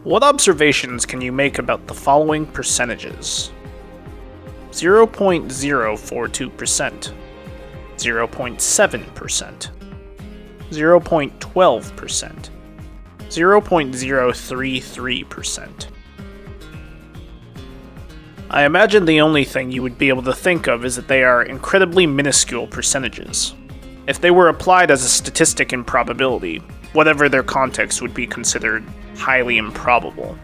What observations can you make about the following percentages? 0.042%, 0.7%, 0.12%, 0.033%. I imagine the only thing you would be able to think of is that they are incredibly minuscule percentages. If they were applied as a statistic in probability, whatever their context would be considered highly improbable.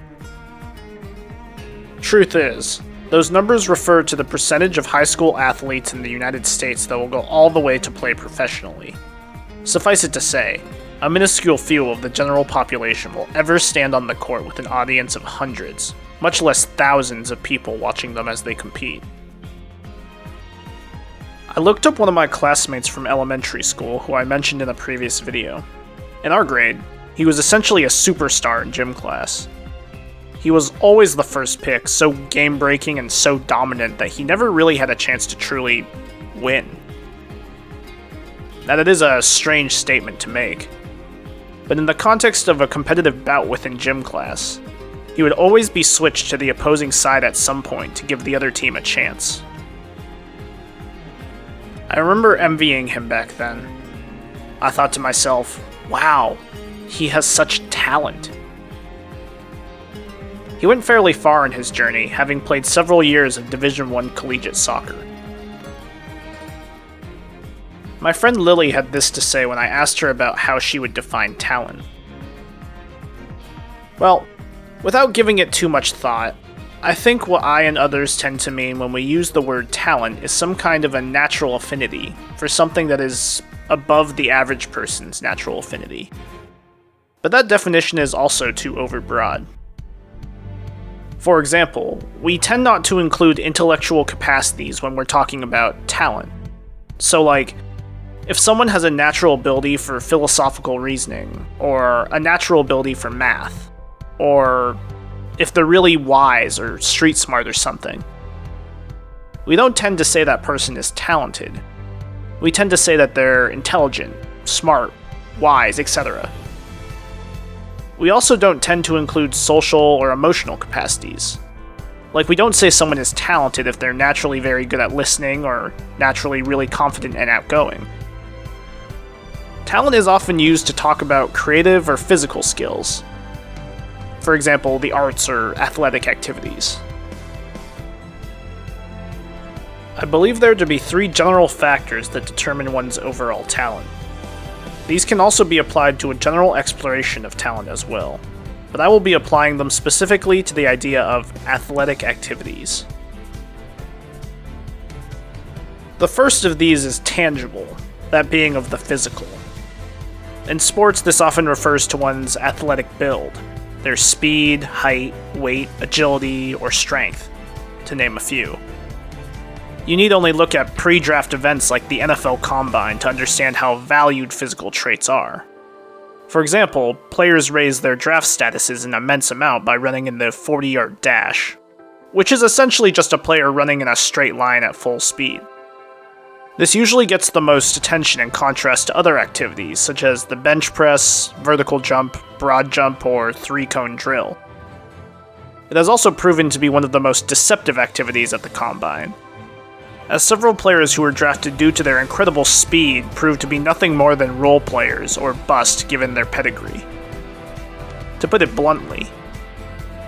Truth is, those numbers refer to the percentage of high school athletes in the United States that will go all the way to play professionally. Suffice it to say, a minuscule few of the general population will ever stand on the court with an audience of hundreds, much less thousands of people watching them as they compete. I looked up one of my classmates from elementary school who I mentioned in a previous video. In our grade, he was essentially a superstar in gym class. He was always the first pick, so game-breaking and so dominant that he never really had a chance to truly win. Now that is a strange statement to make, but in the context of a competitive bout within gym class, he would always be switched to the opposing side at some point to give the other team a chance. I remember envying him back then. I thought to myself, wow, he has such talent. He went fairly far in his journey, having played several years of Division I collegiate soccer. My friend Lily had this to say when I asked her about how she would define talent. Well, without giving it too much thought, I think what I and others tend to mean when we use the word talent is some kind of a natural affinity for something that is above the average person's natural affinity. But that definition is also too overbroad. For example, we tend not to include intellectual capacities when we're talking about talent. So like, if someone has a natural ability for philosophical reasoning, or a natural ability for math, or if they're really wise or street smart or something, we don't tend to say that person is talented. We tend to say that they're intelligent, smart, wise, etc. We also don't tend to include social or emotional capacities. Like, we don't say someone is talented if they're naturally very good at listening or naturally really confident and outgoing. Talent is often used to talk about creative or physical skills. For example, the arts or athletic activities. I believe there to be 3 general factors that determine one's overall talent. These can also be applied to a general exploration of talent as well, but I will be applying them specifically to the idea of athletic activities. The first of these is tangible, that being of the physical. In sports, this often refers to one's athletic build, their speed, height, weight, agility, or strength, to name a few. You need only look at pre-draft events like the NFL Combine to understand how valued physical traits are. For example, players raise their draft statuses an immense amount by running in the 40-yard dash, which is essentially just a player running in a straight line at full speed. This usually gets the most attention in contrast to other activities such as the bench press, vertical jump, broad jump, or 3-cone drill. It has also proven to be one of the most deceptive activities at the Combine, as several players who were drafted due to their incredible speed proved to be nothing more than role players or bust given their pedigree. To put it bluntly,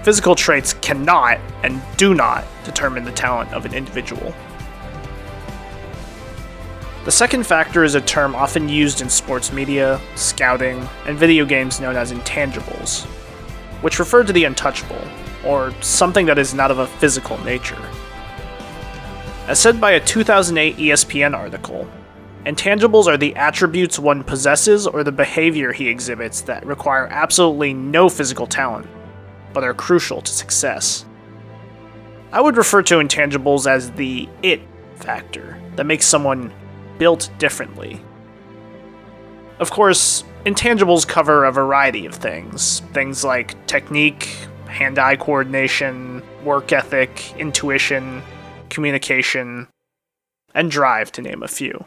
physical traits cannot and do not determine the talent of an individual. The second factor is a term often used in sports media, scouting, and video games known as intangibles, which refer to the untouchable, or something that is not of a physical nature. As said by a 2008 ESPN article, intangibles are the attributes one possesses or the behavior he exhibits that require absolutely no physical talent, but are crucial to success. I would refer to intangibles as the it factor that makes someone built differently. Of course, intangibles cover a variety of things like technique, hand-eye coordination, work ethic, intuition, communication, and drive, to name a few.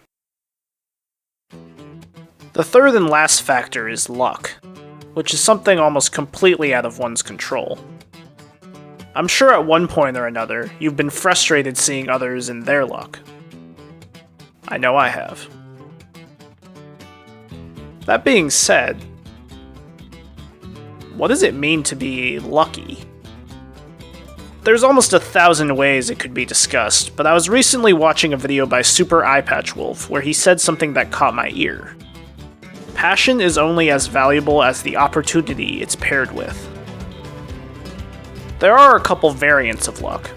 The third and last factor is luck. which is something almost completely out of one's control. I'm sure at one point or another, you've been frustrated seeing others in their luck. I know I have. That being said, what does it mean to be lucky? There's almost 1,000 ways it could be discussed, but I was recently watching a video by Super Eyepatch Wolf where he said something that caught my ear. Passion is only as valuable as the opportunity it's paired with. There are a couple variants of luck.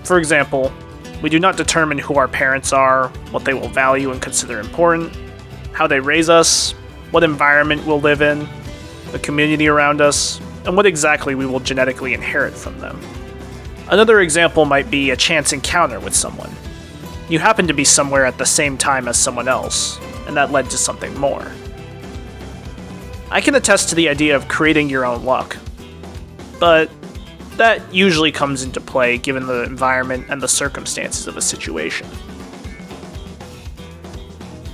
For example, we do not determine who our parents are, what they will value and consider important, how they raise us, what environment we'll live in, the community around us, and what exactly we will genetically inherit from them. Another example might be a chance encounter with someone. You happen to be somewhere at the same time as someone else, and that led to something more. I can attest to the idea of creating your own luck, but that usually comes into play given the environment and the circumstances of a situation.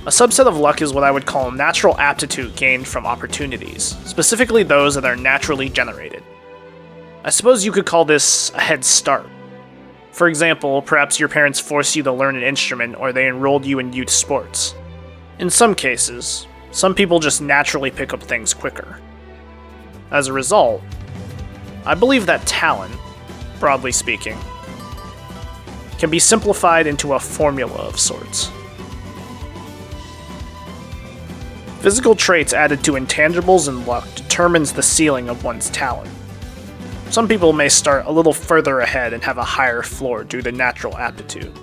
A subset of luck is what I would call natural aptitude gained from opportunities, specifically those that are naturally generated. I suppose you could call this a head start. For example, perhaps your parents forced you to learn an instrument or they enrolled you in youth sports. In some cases, some people just naturally pick up things quicker. As a result, I believe that talent, broadly speaking, can be simplified into a formula of sorts. Physical traits added to intangibles and luck determines the ceiling of one's talent. Some people may start a little further ahead and have a higher floor due to natural aptitude.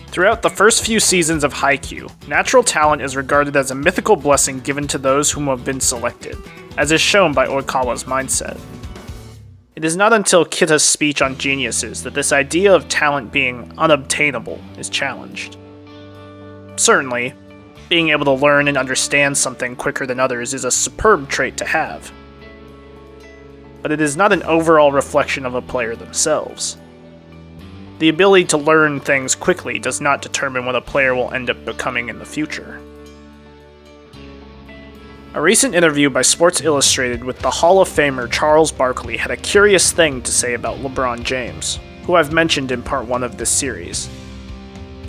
Throughout the first few seasons of Haikyuu, natural talent is regarded as a mythical blessing given to those whom have been selected, as is shown by Oikawa's mindset. It is not until Kita's speech on geniuses that this idea of talent being unobtainable is challenged. Certainly, being able to learn and understand something quicker than others is a superb trait to have, but it is not an overall reflection of a player themselves. The ability to learn things quickly does not determine what a player will end up becoming in the future. A recent interview by Sports Illustrated with the Hall of Famer Charles Barkley had a curious thing to say about LeBron James, who I've mentioned in part 1 of this series.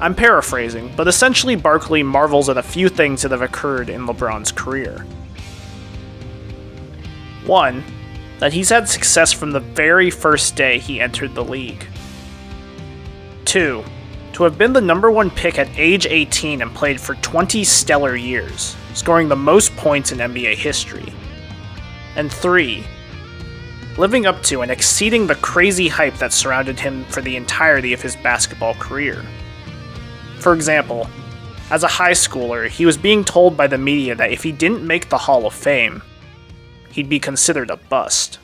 I'm paraphrasing, but essentially Barkley marvels at a few things that have occurred in LeBron's career. 1. That he's had success from the very first day he entered the league. 2. To have been the number 1 pick at age 18 and played for 20 stellar years, scoring the most points in NBA history. And 3. Living up to and exceeding the crazy hype that surrounded him for the entirety of his basketball career. For example, as a high schooler, he was being told by the media that if he didn't make the Hall of Fame, he'd be considered a bust.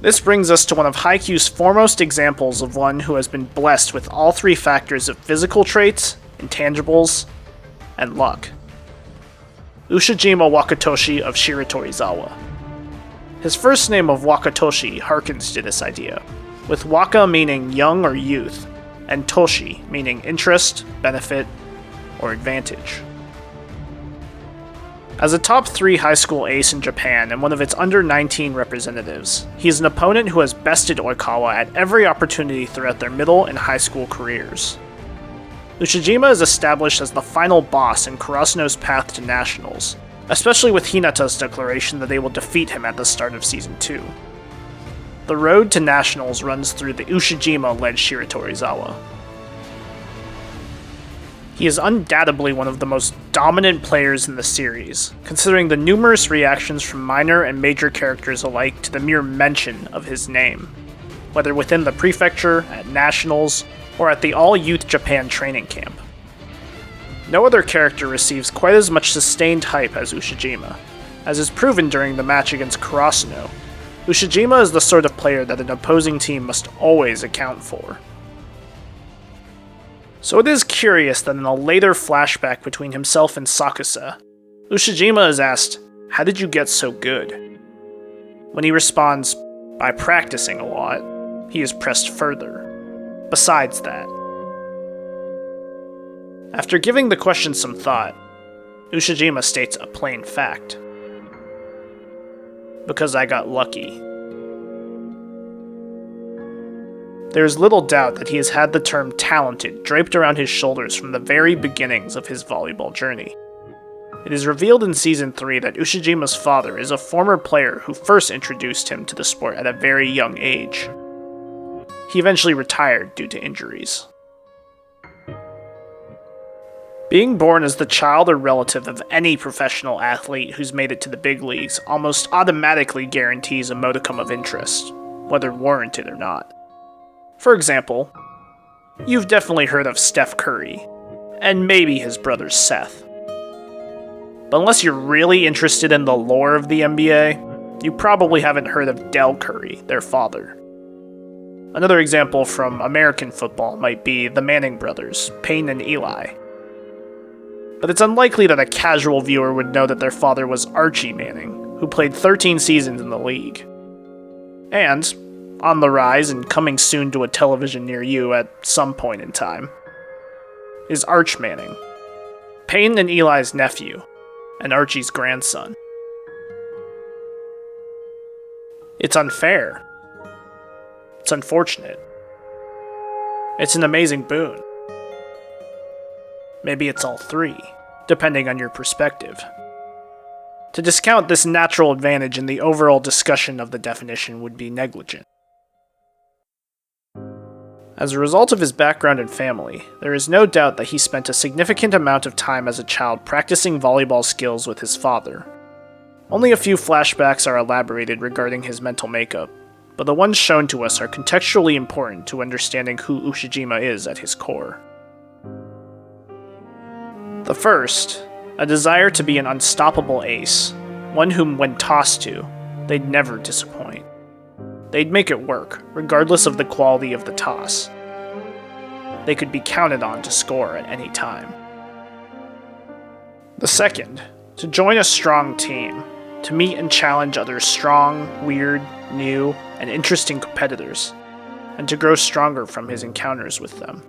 This brings us to one of Haikyuu's foremost examples of one who has been blessed with all 3 factors of physical traits, intangibles, and luck. Ushijima Wakatoshi of Shiratorizawa. His first name of Wakatoshi harkens to this idea, with Waka meaning young or youth, and Toshi meaning interest, benefit, or advantage. As a top 3 high school ace in Japan and one of its under-19 representatives, he is an opponent who has bested Oikawa at every opportunity throughout their middle and high school careers. Ushijima is established as the final boss in Karasuno's path to nationals, especially with Hinata's declaration that they will defeat him at the start of Season 2. The road to nationals runs through the Ushijima-led Shiratorizawa. He is undoubtedly one of the most dominant players in the series, considering the numerous reactions from minor and major characters alike to the mere mention of his name, whether within the prefecture, at nationals, or at the all-youth Japan training camp. No other character receives quite as much sustained hype as Ushijima. As is proven during the match against Karasuno, Ushijima is the sort of player that an opposing team must always account for. So it is curious that in a later flashback between himself and Sakusa, Ushijima is asked, "How did you get so good?" When he responds, "By practicing a lot," he is pressed further. Besides that. After giving the question some thought, Ushijima states a plain fact. Because I got lucky. There is little doubt that he has had the term talented draped around his shoulders from the very beginnings of his volleyball journey. It is revealed in Season 3 that Ushijima's father is a former player who first introduced him to the sport at a very young age. He eventually retired due to injuries. Being born as the child or relative of any professional athlete who's made it to the big leagues almost automatically guarantees a modicum of interest, whether warranted or not. For example, you've definitely heard of Steph Curry, and maybe his brother Seth. But unless you're really interested in the lore of the NBA, you probably haven't heard of Del Curry, their father. Another example from American football might be the Manning brothers, Peyton and Eli. But it's unlikely that a casual viewer would know that their father was Archie Manning, who played 13 seasons in the league. And, on the rise and coming soon to a television near you at some point in time, is Arch Manning, Peyton and Eli's nephew, and Archie's grandson. It's unfair. It's unfortunate. It's an amazing boon. Maybe it's all three, depending on your perspective. To discount this natural advantage in the overall discussion of the definition would be negligent. As a result of his background and family, there is no doubt that he spent a significant amount of time as a child practicing volleyball skills with his father. Only a few flashbacks are elaborated regarding his mental makeup, but the ones shown to us are contextually important to understanding who Ushijima is at his core. The first, a desire to be an unstoppable ace, one whom when tossed to, they'd never disappoint. They'd make it work, regardless of the quality of the toss. They could be counted on to score at any time. The second, to join a strong team, to meet and challenge other strong, weird, new, and interesting competitors, and to grow stronger from his encounters with them.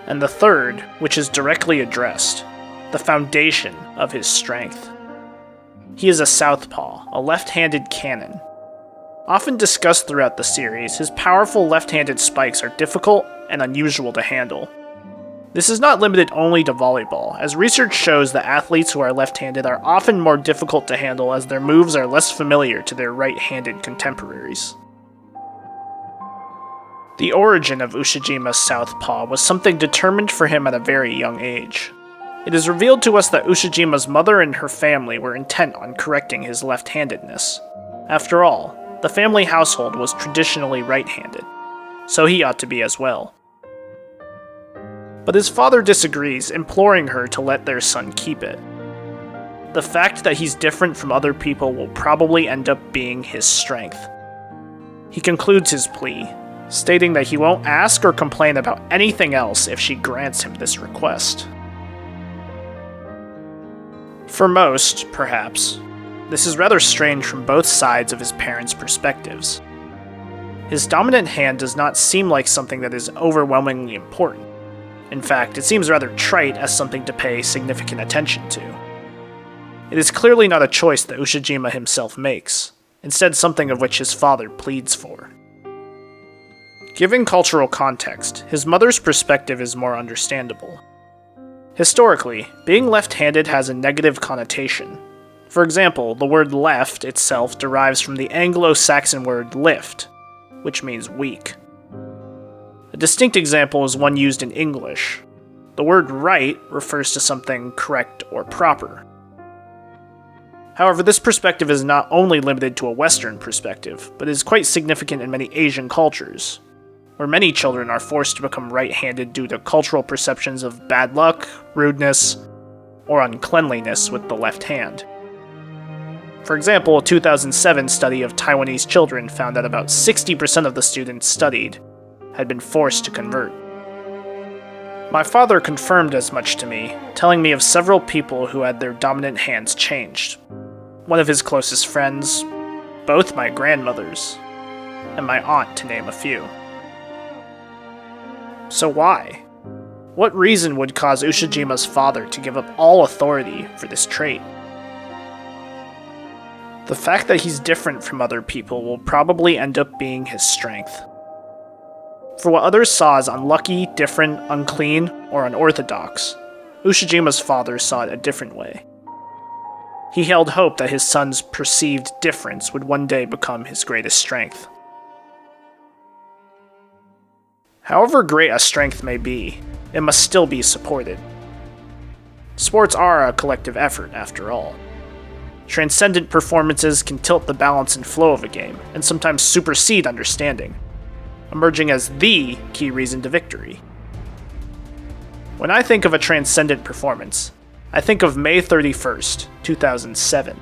And the third, which is directly addressed, the foundation of his strength. He is a Southpaw, a left-handed cannon. Often discussed throughout the series, his powerful left-handed spikes are difficult and unusual to handle. This is not limited only to volleyball, as research shows that athletes who are left-handed are often more difficult to handle as their moves are less familiar to their right-handed contemporaries. The origin of Ushijima's Southpaw was something determined for him at a very young age. It is revealed to us that Ushijima's mother and her family were intent on correcting his left-handedness. After all, the family household was traditionally right-handed, so he ought to be as well. But his father disagrees, imploring her to let their son keep it. The fact that he's different from other people will probably end up being his strength. He concludes his plea, stating that he won't ask or complain about anything else if she grants him this request. For most, perhaps, this is rather strange from both sides of his parents' perspectives. His dominant hand does not seem like something that is overwhelmingly important. In fact, it seems rather trite as something to pay significant attention to. It is clearly not a choice that Ushijima himself makes, instead something of which his father pleads for. Given cultural context, his mother's perspective is more understandable. Historically, being left-handed has a negative connotation. For example, the word left itself derives from the Anglo-Saxon word lift, which means weak. A distinct example is one used in English. The word right refers to something correct or proper. However, this perspective is not only limited to a Western perspective, but is quite significant in many Asian cultures, where many children are forced to become right-handed due to cultural perceptions of bad luck, rudeness, or uncleanliness with the left hand. For example, a 2007 study of Taiwanese children found that about 60% of the students studied had been forced to convert. My father confirmed as much to me, telling me of several people who had their dominant hands changed. One of his closest friends, both my grandmothers, and my aunt, to name a few. So why? What reason would cause Ushijima's father to give up all authority for this trait? The fact that he's different from other people will probably end up being his strength. For what others saw as unlucky, different, unclean, or unorthodox, Ushijima's father saw it a different way. He held hope that his son's perceived difference would one day become his greatest strength. However great a strength may be, it must still be supported. Sports are a collective effort, after all. Transcendent performances can tilt the balance and flow of a game, and sometimes supersede understanding, emerging as the key reason to victory. When I think of a transcendent performance, I think of May 31st, 2007.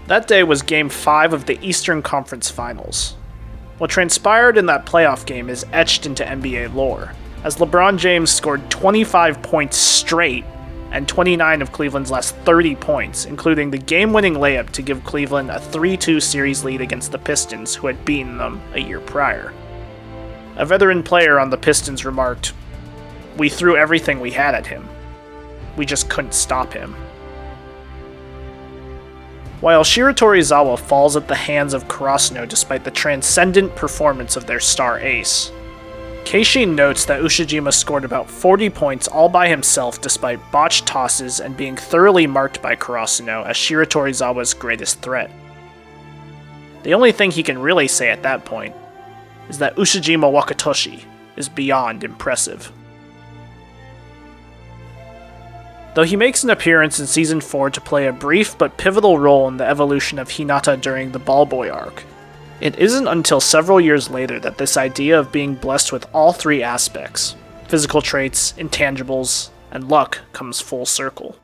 That day was Game 5 of the Eastern Conference Finals. What transpired in that playoff game is etched into NBA lore, as LeBron James scored 25 points straight and 29 of Cleveland's last 30 points, including the game-winning layup to give Cleveland a 3-2 series lead against the Pistons, who had beaten them a year prior. A veteran player on the Pistons remarked, "We threw everything we had at him. We just couldn't stop him." While Shiro Torizawa falls at the hands of Karasuno despite the transcendent performance of their star ace, Keishi notes that Ushijima scored about 40 points all by himself despite botched tosses and being thoroughly marked by Karasuno as Shiro Torizawa's greatest threat. The only thing he can really say at that point is that Ushijima Wakatoshi is beyond impressive. Though he makes an appearance in Season 4 to play a brief but pivotal role in the evolution of Hinata during the Ball Boy arc, it isn't until several years later that this idea of being blessed with all three aspects, physical traits, intangibles, and luck, comes full circle.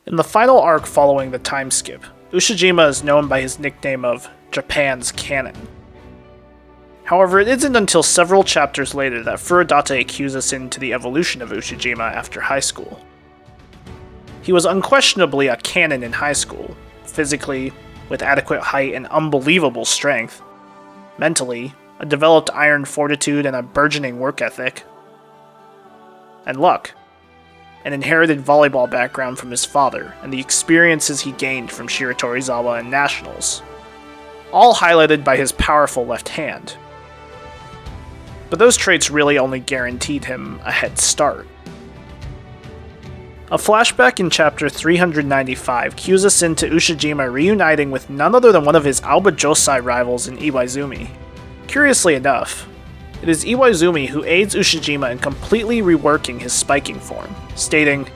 In the final arc following the time skip, Ushijima is known by his nickname of Japan's Cannon. However, it isn't until several chapters later that Furudate cues us into the evolution of Ushijima after high school. He was unquestionably a cannon in high school, physically, with adequate height and unbelievable strength. Mentally, a developed iron fortitude and a burgeoning work ethic. And luck. An inherited volleyball background from his father, and the experiences he gained from Shiro Torizawa and Nationals. All highlighted by his powerful left hand. But those traits really only guaranteed him a head start. A flashback in chapter 395 cues us into Ushijima reuniting with none other than one of his Aoba Josai rivals in Iwaizumi. Curiously enough, it is Iwaizumi who aids Ushijima in completely reworking his spiking form, stating,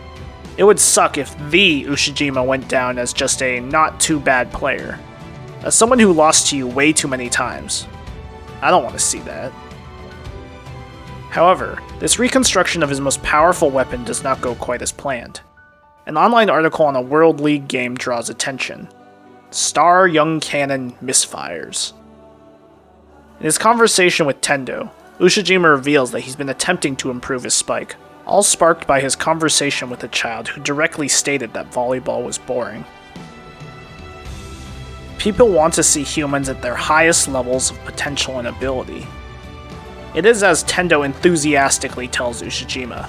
"It would suck if the Ushijima went down as just a not-too-bad player. As someone who lost to you way too many times. I don't want to see that." However, this reconstruction of his most powerful weapon does not go quite as planned. An online article on a World League game draws attention. Star Young Cannon misfires. In his conversation with Tendo, Ushijima reveals that he's been attempting to improve his spike, all sparked by his conversation with a child who directly stated that volleyball was boring. People want to see humans at their highest levels of potential and ability. It is as Tendo enthusiastically tells Ushijima,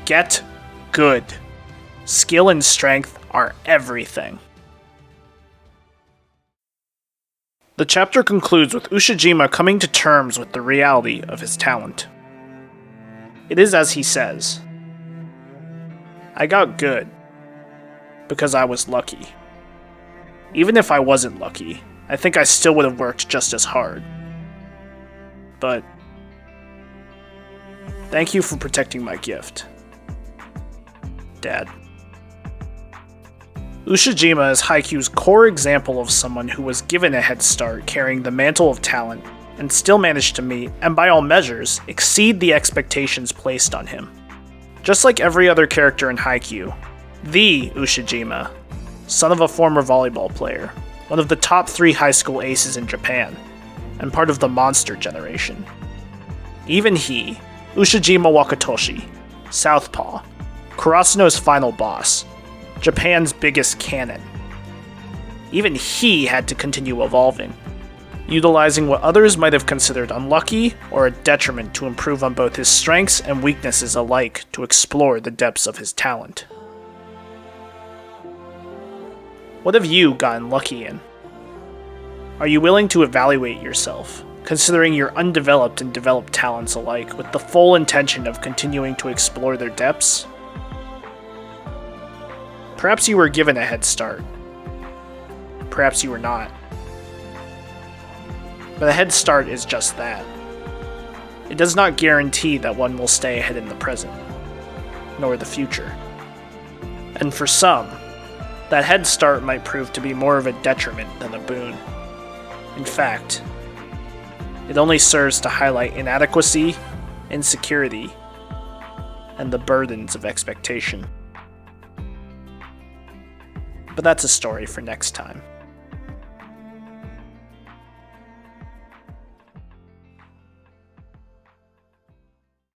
"Get good. Skill and strength are everything." The chapter concludes with Ushijima coming to terms with the reality of his talent. It is as he says, "I got good because I was lucky. Even if I wasn't lucky, I think I still would have worked just as hard. But thank you for protecting my gift, Dad." Ushijima is Haikyuu's core example of someone who was given a head start carrying the mantle of talent and still managed to meet, and by all measures, exceed the expectations placed on him. Just like every other character in Haikyuu, the Ushijima, son of a former volleyball player, one of the top 3 high school aces in Japan, and part of the monster generation. Even he, Ushijima Wakatoshi, Southpaw, Karasuno's final boss, Japan's biggest cannon. Even he had to continue evolving, utilizing what others might have considered unlucky or a detriment to improve on both his strengths and weaknesses alike to explore the depths of his talent. What have you gotten lucky in? Are you willing to evaluate yourself, considering your undeveloped and developed talents alike, with the full intention of continuing to explore their depths? Perhaps you were given a head start. Perhaps you were not. But a head start is just that. It does not guarantee that one will stay ahead in the present, nor the future. And for some, that head start might prove to be more of a detriment than a boon. In fact, it only serves to highlight inadequacy, insecurity, and the burdens of expectation. But that's a story for next time.